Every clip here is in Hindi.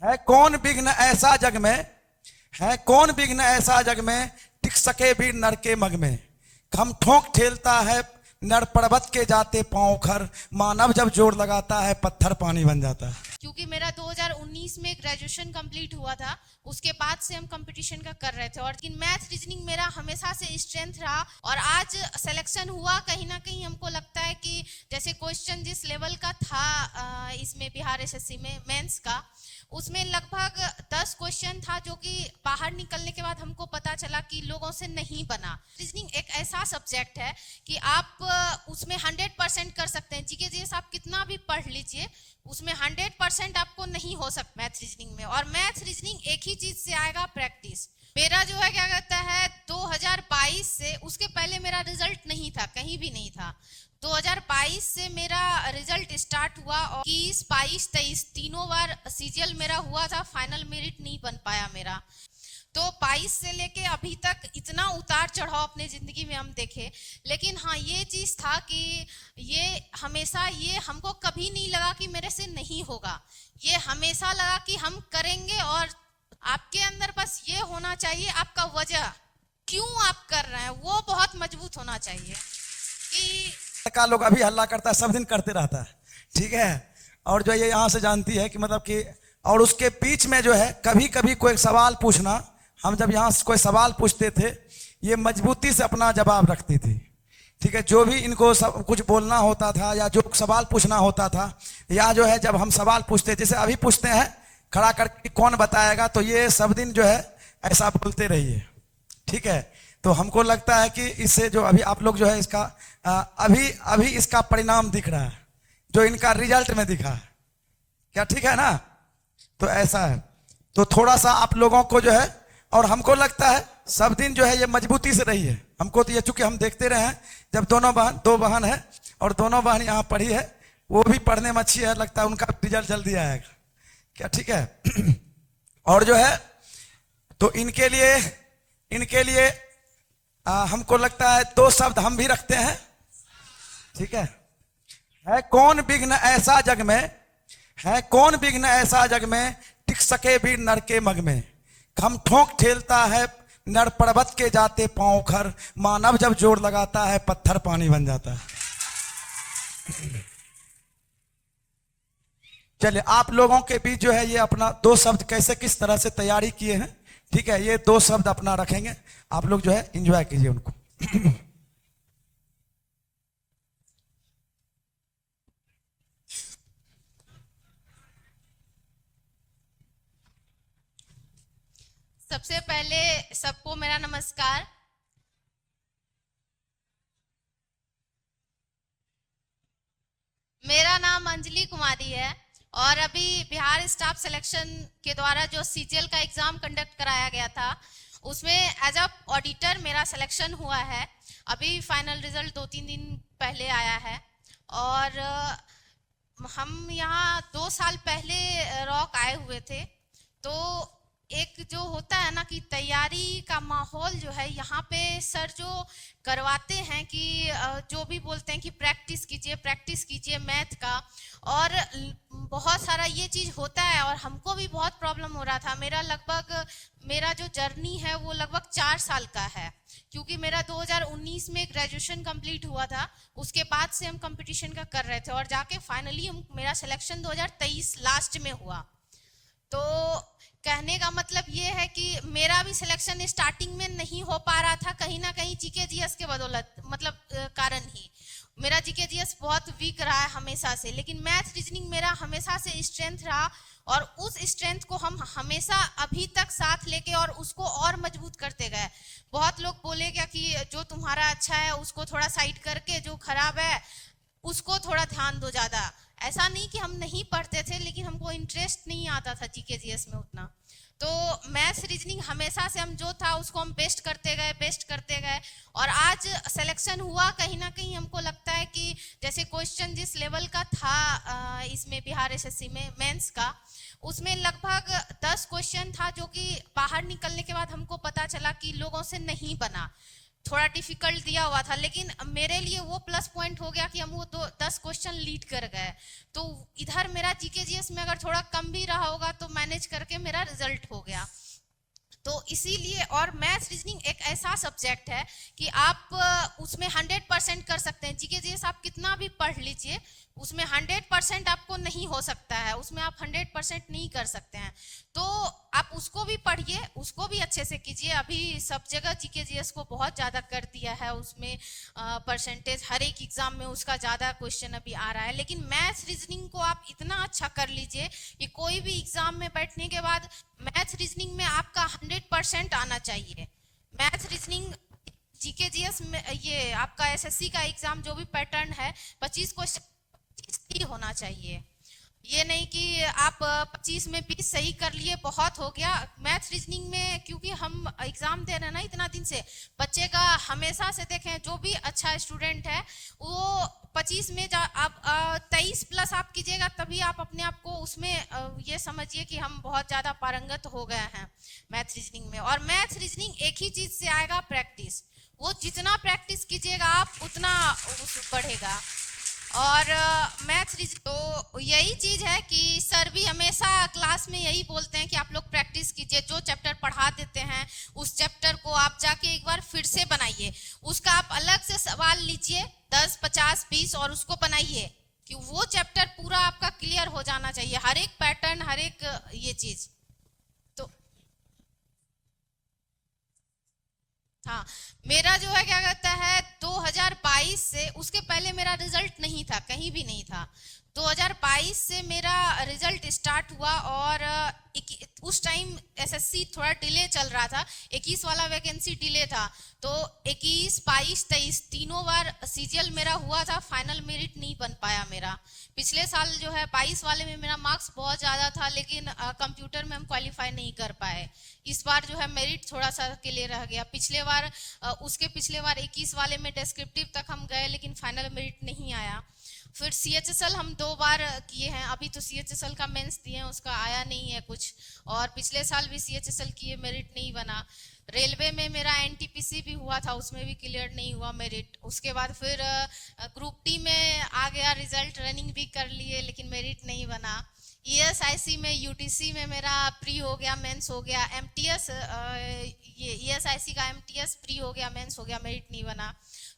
है कौन विघ्न ऐसा जग में, है कौन विघ्न ऐसा जग में, टिक सके भी नर के मग में। हम ठोंक ठेलता है नर पर्वत के जाते पांव खर, मानव जब जोर लगाता है पत्थर पानी बन जाता है। क्योंकि मेरा 2019 में ग्रेजुएशन कंप्लीट हुआ था, उसके बाद से हम कंपटीशन का कर रहे थे और मैथ रीजनिंग मेरा हमेशा से स्ट्रेंथ रहा। और आज सिलेक्शन हुआ, कहीं ना कहीं हमको लगता है कि जैसे क्वेश्चन जिस लेवल का था इसमें बिहार एसएससी में मेंस का, उसमें लगभग 10 क्वेश्चन था जो कि बाहर निकलने के बाद हमको पता चला कि लोगों से नहीं बना। रीजनिंग एक ऐसा सब्जेक्ट है कि आप उसमें 100% कर सकते हैं। जीके जीएस आप कितना भी पढ़ लीजिए, उसमें 100% आपको नहीं हो सकता मैथ रीजनिंग में। और मैथ रीजनिंग एक ही चीज से आएगा, प्रैक्टिस। मेरा जो है क्या कहता है 2022 से, उसके पहले मेरा रिजल्ट नहीं था, कहीं भी नहीं था। 2022 से मेरा रिजल्ट स्टार्ट हुआ और 21, 22, 23 तीनों बार सीजीएल मेरा हुआ था, फाइनल मेरिट नहीं बन पाया मेरा। तो 22 से लेके अभी तक इतना उतार चढ़ाव अपने जिंदगी में हम देखे। लेकिन हाँ, ये चीज था कि ये हमेशा, ये हमको कभी नहीं लगा कि मेरे से नहीं होगा, ये हमेशा लगा कि हम करेंगे। और आपके अंदर बस ये होना चाहिए, आपका वजह क्यों आप कर रहे हैं वो बहुत मजबूत होना चाहिए। कि का लोग अभी हल्ला करता है, सब दिन करते रहता है, ठीक है। और जो ये यहाँ से जानती है कि मतलब कि, और उसके बीच में जो है कभी कभी कोई सवाल पूछना, हम जब यहाँ से कोई सवाल पूछते थे ये मजबूती से अपना जवाब रखती थी, ठीक है। जो भी इनको सब कुछ बोलना होता था या जो सवाल पूछना होता था, या जो है जब हम सवाल पूछते, जैसे अभी पूछते हैं खड़ा करके कौन बताएगा, तो ये सब दिन जो है ऐसा बोलते रहिए, ठीक है। तो हमको लगता है कि इससे जो अभी आप लोग जो है इसका अभी इसका परिणाम दिख रहा है, जो इनका रिजल्ट में दिखा है, क्या ठीक है ना। तो ऐसा है, तो थोड़ा सा आप लोगों को जो है, और हमको लगता है सब दिन जो है ये मजबूती से रही है। हमको तो ये चूंकि हम देखते रहे हैं, जब दो बहन है और दोनों बहन यहाँ पढ़ी है, वो भी पढ़ने में अच्छी है, लगता है उनका रिजल्ट जल्दी आएगा, क्या ठीक है। और जो है तो इनके लिए हमको लगता है 2 शब्द हम भी रखते हैं, ठीक है कौन विघ्न ऐसा जग में, है कौन विघ्न ऐसा जग में, टिक सके भी नर के मग में। हम ठोंक ठेलता है नर पर्वत के जाते पांव खर, मानव जब जोर लगाता है पत्थर पानी बन जाता है। चलिए, आप लोगों के बीच जो है ये अपना 2 शब्द कैसे किस तरह से तैयारी किए हैं, ठीक है, ये 2 शब्द अपना रखेंगे, आप लोग जो है एंजॉय कीजिए उनको। सबसे पहले सबको मेरा नमस्कार। मेरा नाम अंजलि कुमारी है और अभी बिहार स्टाफ सिलेक्शन के द्वारा जो सीजीएल का एग्जाम कंडक्ट कराया गया था, उसमें एज अ ऑडिटर मेरा सिलेक्शन हुआ है। अभी फाइनल रिजल्ट 2-3 दिन पहले आया है। और हम यहाँ 2 साल पहले रॉक आए हुए थे। तो एक जो होता है ना कि तैयारी का माहौल जो है यहाँ पे सर जो करवाते हैं कि जो भी बोलते हैं कि प्रैक्टिस कीजिए मैथ का, और बहुत सारा ये चीज़ होता है। और हमको भी बहुत प्रॉब्लम हो रहा था। मेरा जो जर्नी है वो लगभग 4 साल का है, क्योंकि मेरा 2019 में ग्रेजुएशन कंप्लीट हुआ था, उसके बाद से हम कंपटीशन का कर रहे थे और जाके फाइनली मेरा सिलेक्शन 2023 लास्ट में हुआ। तो कहने का मतलब ये है कि मेरा भी सिलेक्शन स्टार्टिंग में नहीं हो पा रहा था, कहीं ना कहीं जीके जीएस के बदौलत, मतलब कारण ही मेरा जीके जीएस बहुत वीक रहा है हमेशा से। लेकिन मैथ रीजनिंग मेरा हमेशा से स्ट्रेंथ रहा और उस स्ट्रेंथ को हम हमेशा अभी तक साथ लेके और उसको और मजबूत करते गए। बहुत लोग बोलेगा कि जो तुम्हारा अच्छा है उसको थोड़ा साइड करके जो खराब है उसको थोड़ा ध्यान दो ज़्यादा। ऐसा नहीं कि हम नहीं पढ़ते थे, लेकिन हमको इंटरेस्ट नहीं आता था जीके जीएस में उतना। तो मैथ्स रीजनिंग हमेशा से हम जो था उसको हम बेस्ट करते गए और आज सिलेक्शन हुआ। कहीं ना कहीं हमको लगता है कि जैसे क्वेश्चन जिस लेवल का था इसमें बिहार एसएससी में मेंस का, उसमें लगभग 10 क्वेश्चन था जो कि बाहर निकलने के बाद हमको पता चला कि लोगों से नहीं बना, थोड़ा डिफिकल्ट दिया हुआ था। लेकिन मेरे लिए वो प्लस पॉइंट हो गया कि हम वो 10 क्वेश्चन लीड कर गए। तो इधर मेरा जीके जीएस में अगर थोड़ा कम भी रहा होगा तो मैनेज कर मेरा रिजल्ट हो गया। तो इसीलिए, और मैथ्स रीजनिंग एक ऐसा सब्जेक्ट है कि आप उसमें 100% कर सकते हैं। जीके जीएस आप कितना भी पढ़ लीजिए, उसमें 100% आपको नहीं हो सकता है, उसमें आप 100% नहीं कर सकते हैं। तो आप उसको भी पढ़िए, उसको भी अच्छे से कीजिए। अभी सब जगह जीके जीएस को बहुत ज़्यादा कर दिया है, उसमें परसेंटेज हर एक एग्जाम में उसका ज़्यादा क्वेश्चन अभी आ रहा है। लेकिन मैथ्स रीजनिंग को आप इतना अच्छा कर लीजिए कि कोई भी एग्जाम में बैठने के बाद मैथ्स रीजनिंग में आपका 100% आना चाहिए। मैथ्स रीजनिंग जीके जीएस में, ये आपका एसएससी का एग्जाम जो भी पैटर्न है 25 क्वेश्चन ही होना चाहिए। ये नहीं कि आप 25 में 20 सही कर लिए बहुत हो गया। मैथ्स रीजनिंग में क्योंकि हम एग्जाम दे रहे हैं ना इतना दिन से, बच्चे का हमेशा से देखें जो भी अच्छा स्टूडेंट है वो 25 में आप 23 प्लस आप कीजिएगा, तभी आप अपने आप को उसमें ये समझिए कि हम बहुत ज़्यादा पारंगत हो गए हैं मैथ्स रीजनिंग में। और मैथ्स रीजनिंग एक ही चीज़ से आएगा, प्रैक्टिस। वो जितना प्रैक्टिस कीजिएगा आप उतना बढ़ेगा। और मैथ्स रीजनिंग तो यही चीज़ है कि सर भी हमेशा क्लास में यही बोलते हैं कि आप लोग प्रैक्टिस कीजिए, जो चैप्टर पढ़ा देते हैं उस चैप्टर को आप जाके एक बार फिर से बनाइए, उसका आप अलग से सवाल लीजिए 10, 50, 20 और उसको बनाइए कि वो चैप्टर पूरा आपका क्लियर हो जाना चाहिए, हर एक पैटर्न, हर एक ये चीज़। तो हाँ, मेरा जो है क्या कहता है 2022 से, उसके पहले मेरा रिजल्ट नहीं था, कहीं भी नहीं था। 2022 से मेरा रिजल्ट स्टार्ट हुआ और उस टाइम एसएससी थोड़ा डिले चल रहा था, 21 वाला वैकेंसी डिले था, तो 21, 22, 23 तीनों बार सीजीएल मेरा हुआ था, फाइनल मेरिट नहीं बन पाया मेरा। पिछले साल जो है 22 वाले में मेरा मार्क्स बहुत ज़्यादा था, लेकिन कंप्यूटर में हम क्वालिफाई नहीं कर पाए। इस बार जो है मेरिट थोड़ा सा के लिए रह गया। पिछले बार उसके पिछले बार 21 वाले में डिस्क्रिप्टिव तक हम गए, लेकिन फाइनल मेरिट नहीं आया। फिर सीएचएसएल हम 2 बार किए हैं, अभी तो सीएचएसएल का मेंस दिए हैं, उसका आया नहीं है कुछ। और पिछले साल भी सीएचएसएल किए, मेरिट नहीं बना। रेलवे में मेरा एनटीपीसी भी हुआ था, उसमें भी क्लियर नहीं हुआ मेरिट। उसके बाद फिर ग्रुप टी में आ गया रिजल्ट, रनिंग भी कर लिए, लेकिन मेरिट नहीं बना। ईएसआईसी में, यूटीसी में मेरा प्री हो गया, मेंस हो गया। एमटीएस, ये ईएसआईसी का एमटीएस प्री हो गया, मेंस हो गया, मेरिट नहीं बना।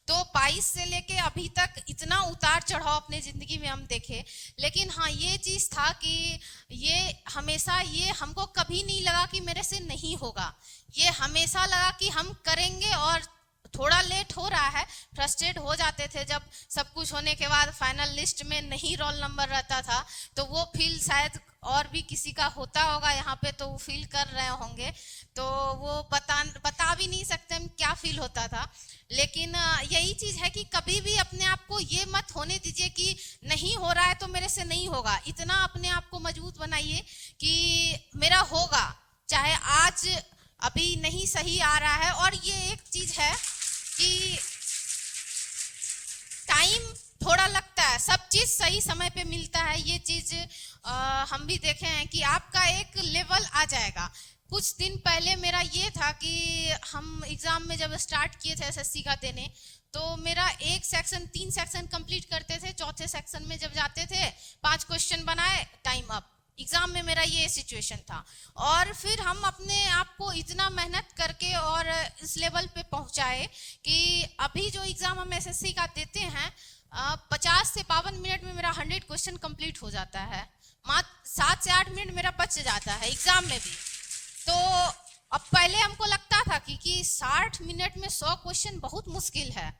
तो 22 से लेके अभी तक इतना उतार चढ़ाव अपने ज़िंदगी में हम देखे। लेकिन हाँ, ये चीज़ था कि ये हमेशा, ये हमको कभी नहीं लगा कि मेरे से नहीं होगा, ये हमेशा लगा कि हम करेंगे। और थोड़ा लेट हो रहा है, फ्रस्ट्रेट हो जाते थे जब सब कुछ होने के बाद फाइनल लिस्ट में नहीं रोल नंबर रहता था, तो वो फील शायद और भी किसी का होता होगा यहाँ पे, तो वो फील कर रहे होंगे, तो वो बता भी नहीं सकते हम क्या फील होता था। लेकिन यही चीज़ है कि कभी भी अपने आप को ये मत होने दीजिए कि नहीं हो रहा है तो मेरे से नहीं होगा। इतना अपने आप को मजबूत बनाइए कि मेरा होगा, चाहे आज अभी नहीं सही आ रहा है। और ये एक चीज़ है कि टाइम थोड़ा लगता है, सब चीज़ सही समय पे मिलता है। ये चीज़ हम भी देखे हैं कि आपका एक लेवल आ जाएगा। कुछ दिन पहले मेरा ये था कि हम एग्ज़ाम में जब स्टार्ट किए थे एसएससी का देने, तो मेरा एक सेक्शन 3 सेक्शन कंप्लीट करते थे, चौथे सेक्शन में जब जाते थे 5 क्वेश्चन बनाए, टाइम अप। एग्ज़ाम में मेरा ये सिचुएशन था। और फिर हम अपने आप को इतना मेहनत करके और इस लेवल पे पहुंचाए कि अभी जो एग्ज़ाम हम एसएससी का देते हैं 50 से 52 मिनट में मेरा 100 क्वेश्चन कंप्लीट हो जाता है। मात्र 7 से 8 मिनट मेरा बच जाता है एग्ज़ाम में भी। तो अब पहले हमको लगता था कि 60 मिनट में 100 क्वेश्चन बहुत मुश्किल है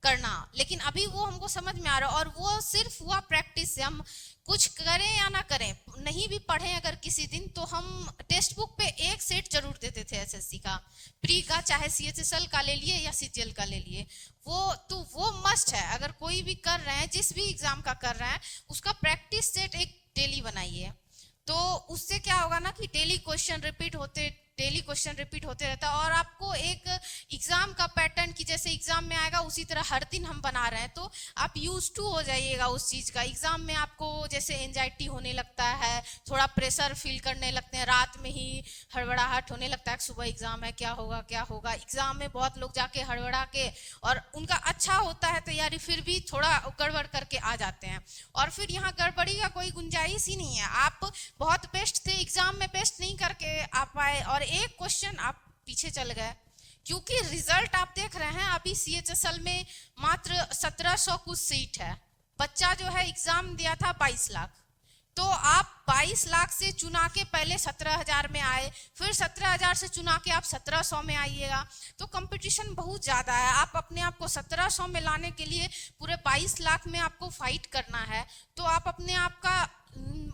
करना, लेकिन अभी वो हमको समझ में आ रहा है। और वो सिर्फ हुआ प्रैक्टिस से। हम कुछ करें या ना करें, नहीं भी पढ़ें अगर किसी दिन, तो हम टेक्स्ट बुक पे एक सेट जरूर देते थे एसएससी का, प्री का, चाहे सीएचएसएल का ले लिए या सीजीएल का ले लिए। वो मस्ट है। अगर कोई भी कर रहे हैं, जिस भी एग्जाम का कर रहे हैं, उसका प्रैक्टिस सेट एक डेली बनाइए। तो उससे क्या होगा ना कि डेली क्वेश्चन रिपीट होते, डेली क्वेश्चन रिपीट होते रहता है और आपको एक एग्जाम का पैटर्न की जैसे एग्जाम में आएगा उसी तरह हर दिन हम बना रहे हैं, तो आप यूज टू हो जाइएगा उस चीज का। एग्जाम में आपको जैसे एंजाइटी होने लगता है, थोड़ा प्रेशर फील करने लगते हैं, रात में ही हड़बड़ाहट होने लगता है कि सुबह एग्जाम है, क्या होगा क्या होगा। एग्जाम में बहुत लोग जाके हड़बड़ा के और उनका अच्छा होता है तैयारी, फिर भी थोड़ा गड़बड़ करके आ जाते हैं और फिर यहाँ गड़बड़ी का कोई गुंजाइश ही नहीं है। आप बहुत बेस्ट थे, एग्जाम में बेस्ट नहीं करके आ पाए और एक क्वेश्चन आप पीछे चल गए, क्योंकि रिजल्ट आप देख रहे हैं अभी CHSL में मात्र 1700 कुछ सीट है। बच्चा जो है एग्जाम दिया था 22 लाख, तो आप 22 लाख से चुना के पहले 17,000 में आए, फिर 17,000 से चुना के आप 1700 में आइएगा, तो कंपटीशन बहुत ज़्यादा है। आप अपने आप को 1700 में लाने के लिए पूरे 22 लाख में आपको फाइट करना है, तो आप अपने आप का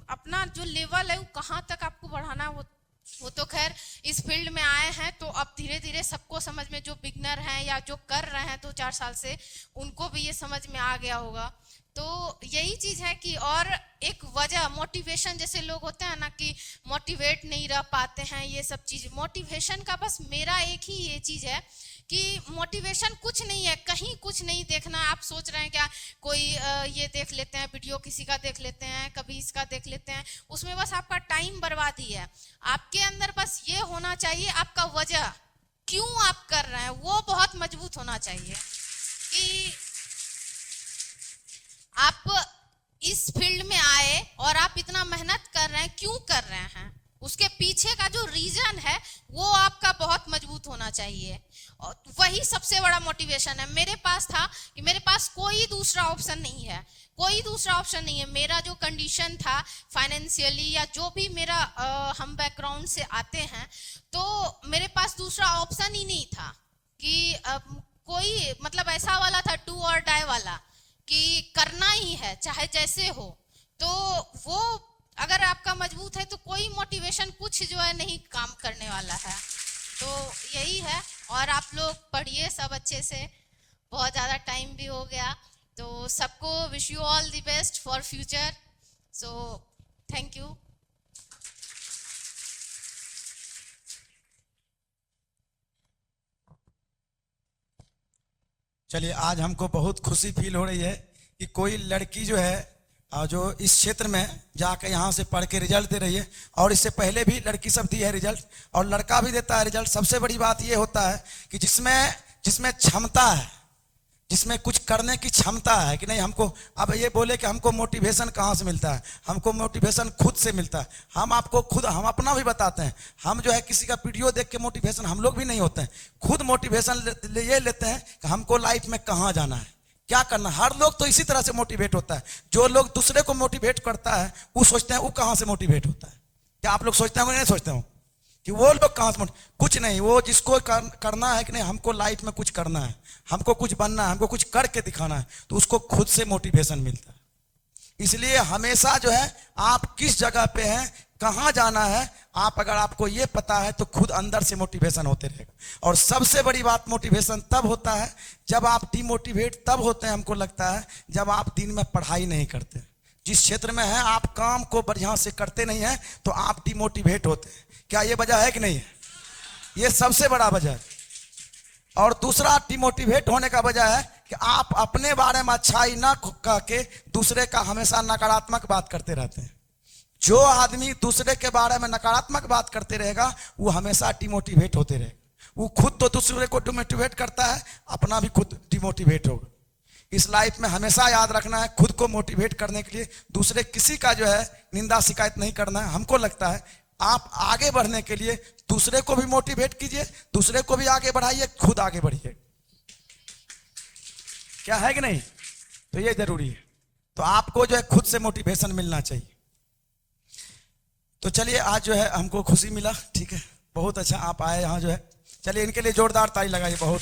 अपना जो लेवल है वो कहाँ तक आपको बढ़ाना है वो तो खैर इस फील्ड में आए हैं तो अब धीरे धीरे सबको समझ में, जो बिगनर हैं या जो कर रहे हैं 2-4 साल से, उनको भी ये समझ में आ गया होगा। तो यही चीज है कि और एक वजह मोटिवेशन, जैसे लोग होते हैं ना कि मोटिवेट नहीं रह पाते हैं, ये सब चीज मोटिवेशन का बस मेरा एक ही ये चीज है कि मोटिवेशन कुछ नहीं है, कहीं कुछ नहीं देखना। आप सोच रहे हैं क्या कोई ये देख लेते हैं वीडियो, किसी का देख लेते हैं, कभी इसका देख लेते हैं, उसमें बस आपका टाइम बर्बादी है। आपके अंदर बस ये होना चाहिए, आपका वजह क्यों आप कर रहे हैं वो बहुत मजबूत होना चाहिए कि आप इस फील्ड में आए और आप इतना मेहनत कर रहे हैं, क्यों कर रहे हैं, उसके पीछे का जो रीजन है वो आपका बहुत मजबूत होना चाहिए। और वही सबसे बड़ा मोटिवेशन है। मेरे पास था कि मेरे पास कोई दूसरा ऑप्शन नहीं है, कोई दूसरा ऑप्शन नहीं है। मेरा जो कंडीशन था फाइनेंशियली या जो भी मेरा हम बैकग्राउंड से आते हैं, तो मेरे पास दूसरा ऑप्शन ही नहीं था कि कोई मतलब ऐसा वाला था डू और डाई वाला कि करना ही है चाहे जैसे हो। तो वो अगर आपका मजबूत है तो कोई मोटिवेशन कुछ जो है नहीं काम करने वाला है। तो यही है, और आप लोग पढ़िए सब अच्छे से, बहुत ज़्यादा टाइम भी हो गया, तो सबको wish you all the best for future. So thank you. चलिए, आज हमको बहुत खुशी फील हो रही है कि कोई लड़की जो है जो इस क्षेत्र में जाकर यहाँ से पढ़ के रिजल्ट दे रही है, और इससे पहले भी लड़की सब दी है रिजल्ट और लड़का भी देता है रिजल्ट। सबसे बड़ी बात ये होता है कि जिसमें क्षमता है, जिसमें कुछ करने की क्षमता है कि नहीं। हमको अब ये बोले कि हमको मोटिवेशन कहाँ से मिलता है, हमको मोटिवेशन खुद से मिलता है। हम आपको खुद हम अपना भी बताते हैं। हम जो है किसी का वीडियो देख के मोटिवेशन हम लोग भी नहीं होते हैं, खुद मोटिवेशन ये लेते हैं कि हमको लाइफ में कहाँ जाना है, क्या करना। हर लोग तो इसी तरह से मोटिवेट होता है। जो लोग दूसरे को मोटिवेट करता है वो सोचते हैं वो कहाँ से मोटिवेट होता है। क्या आप लोग सोचते हैं नहीं सोचते हो कि वो लोग कहाँ से कुछ नहीं, वो जिसको करना है कि नहीं हमको लाइफ में कुछ करना है, हमको कुछ बनना है, हमको कुछ करके दिखाना है, तो उसको खुद से मोटिवेशन मिलता है। इसलिए हमेशा जो है आप किस जगह पे हैं, कहाँ जाना है, आप अगर आपको ये पता है तो खुद अंदर से मोटिवेशन होते रहेगा। और सबसे बड़ी बात, मोटिवेशन तब होता है जब आप डिमोटिवेट तब होते हैं, हमको लगता है जब आप दिन में पढ़ाई नहीं करते। जिस क्षेत्र में है आप काम को बढ़िया से करते नहीं है तो आप डिमोटिवेट होते हैं। क्या ये वजह है कि नहीं है? ये सबसे बड़ा वजह है। और दूसरा डिमोटिवेट होने का वजह है कि आप अपने बारे में अच्छाई ना कह के दूसरे का हमेशा नकारात्मक बात करते रहते हैं। जो आदमी दूसरे के बारे में नकारात्मक बात करते रहेगा वो हमेशा डिमोटिवेट होते रहेगा। वो खुद तो दूसरे को डिमोटिवेट करता है, अपना भी खुद डिमोटिवेट होगा। इस लाइफ में हमेशा याद रखना है, खुद को मोटिवेट करने के लिए दूसरे किसी का जो है निंदा शिकायत नहीं करना है। हमको लगता है आप आगे बढ़ने के लिए दूसरे को भी मोटिवेट कीजिए, दूसरे को भी आगे बढ़ाइए, खुद आगे बढ़िए। क्या है कि नहीं? तो ये जरूरी है। तो आपको जो है खुद से मोटिवेशन मिलना चाहिए। तो चलिए, आज जो है हमको खुशी मिला, ठीक है, बहुत अच्छा आप आए यहाँ जो है। चलिए इनके लिए जोरदार ताली लगाइए। बहुत